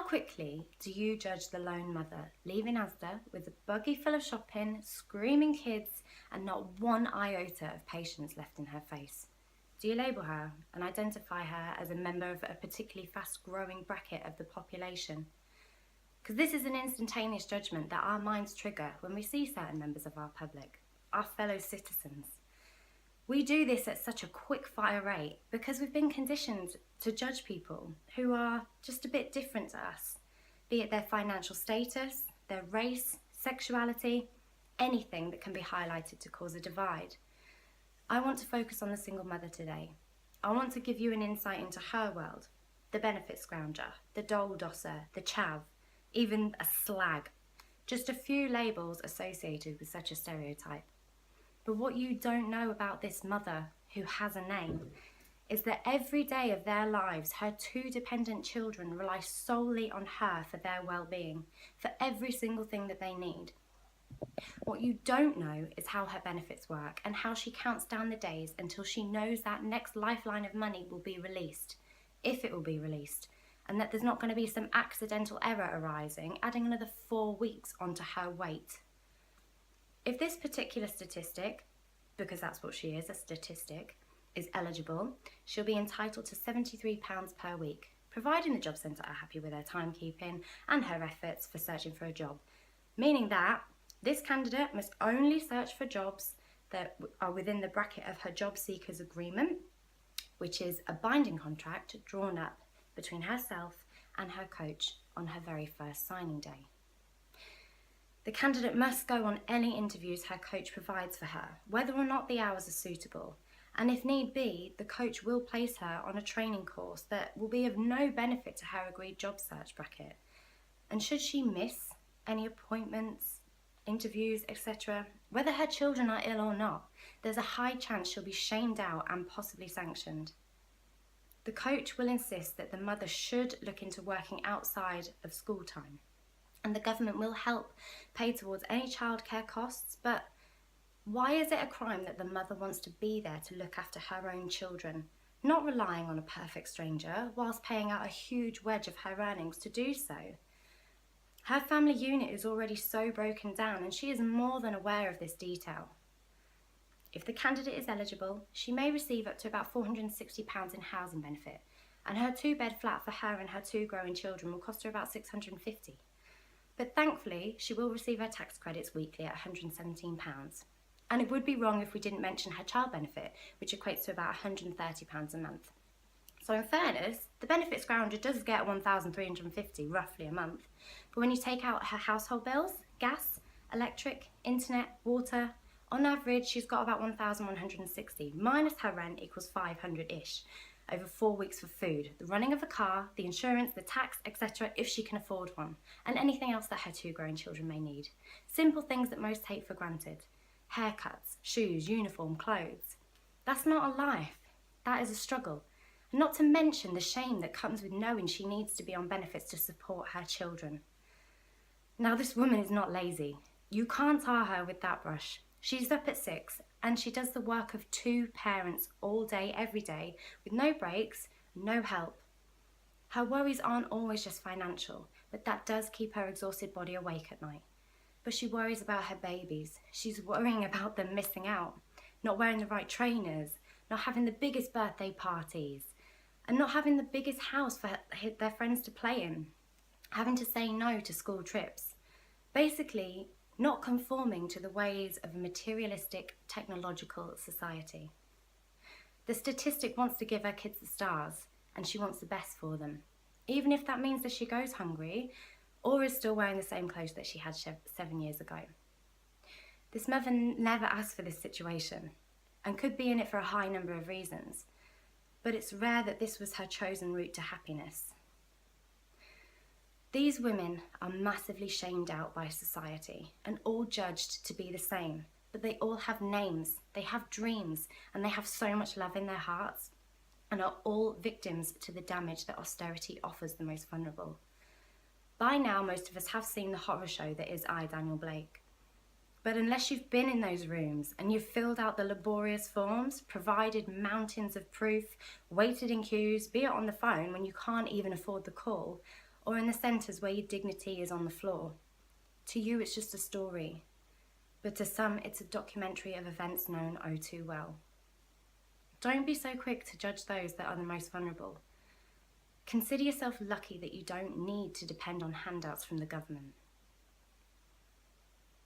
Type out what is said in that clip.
quickly do you judge the lone mother leaving Asda with a buggy full of shopping, screaming kids, and not one iota of patience left in her face? Do you label her and identify her as a member of a particularly fast-growing bracket of the population? Because this is an instantaneous judgment that our minds trigger when we see certain members of our public, our fellow citizens. We do this at such a quick fire rate because we've been conditioned to judge people who are just a bit different to us, be it their financial status, their race, sexuality, anything that can be highlighted to cause a divide. I want to focus on the single mother today. I want to give you an insight into her world, the benefit scrounger, the dole dosser, the chav, even a slag. Just a few labels associated with such a stereotype. But what you don't know about this mother who has a name is that every day of their lives, her two dependent children rely solely on her for their well-being, for every single thing that they need. What you don't know is how her benefits work and how she counts down the days until she knows that next lifeline of money will be released, if it will be released, and that there's not going to be some accidental error arising, adding another 4 weeks onto her wait. If this particular statistic, because that's what she is, a statistic, is eligible, she'll be entitled to £73 per week, providing the job centre are happy with her timekeeping and her efforts for searching for a job, meaning that this candidate must only search for jobs that are within the bracket of her job seekers agreement, which is a binding contract drawn up between herself and her coach on her very first signing day. The candidate must go on any interviews her coach provides for her, whether or not the hours are suitable, and if need be, the coach will place her on a training course that will be of no benefit to her agreed job search bracket. And should she miss any appointments, interviews, etc., whether her children are ill or not, there's a high chance she'll be shamed out and possibly sanctioned. The coach will insist that the mother should look into working outside of school time, and the government will help pay towards any childcare costs, but why is it a crime that the mother wants to be there to look after her own children, not relying on a perfect stranger, whilst paying out a huge wedge of her earnings to do so? Her family unit is already so broken down, and she is more than aware of this detail. If the candidate is eligible, she may receive up to about £460 in housing benefit, and her 2-bed flat for her and her 2 growing children will cost her about £650. But thankfully, she will receive her tax credits weekly at £117. And it would be wrong if we didn't mention her child benefit, which equates to about £130 a month. So in fairness, the benefit scrounger does get £1,350 roughly a month. But when you take out her household bills, gas, electric, internet, water, on average she's got about £1,160, minus her rent equals £500-ish, over 4 weeks for food, the running of a car, the insurance, the tax, etc. if she can afford one, and anything else that her 2 growing children may need. Simple things that most take for granted. Haircuts, shoes, uniform, clothes. That's not a life, that is a struggle. And not to mention the shame that comes with knowing she needs to be on benefits to support her children. Now this woman is not lazy. You can't tar her with that brush. She's up at 6 and she does the work of 2 parents all day, every day, with no breaks, no help. Her worries aren't always just financial, but that does keep her exhausted body awake at night. But she worries about her babies. She's worrying about them missing out, not wearing the right trainers, not having the biggest birthday parties, and not having the biggest house for their friends to play in, having to say no to school trips. Basically, not conforming to the ways of a materialistic, technological society. The statistic wants to give her kids the stars, and she wants the best for them, even if that means that she goes hungry or is still wearing the same clothes that she had 7 years ago. This mother never asked for this situation and could be in it for a high number of reasons, but it's rare that this was her chosen route to happiness. These women are massively shamed out by society and all judged to be the same, but they all have names, they have dreams, and they have so much love in their hearts, and are all victims to the damage that austerity offers the most vulnerable. By now, most of us have seen the horror show that is I, Daniel Blake. But unless you've been in those rooms and you've filled out the laborious forms, provided mountains of proof, waited in queues, be it on the phone when you can't even afford the call, or in the centres where your dignity is on the floor. To you, it's just a story, but to some, it's a documentary of events known oh too well. Don't be so quick to judge those that are the most vulnerable. Consider yourself lucky that you don't need to depend on handouts from the government.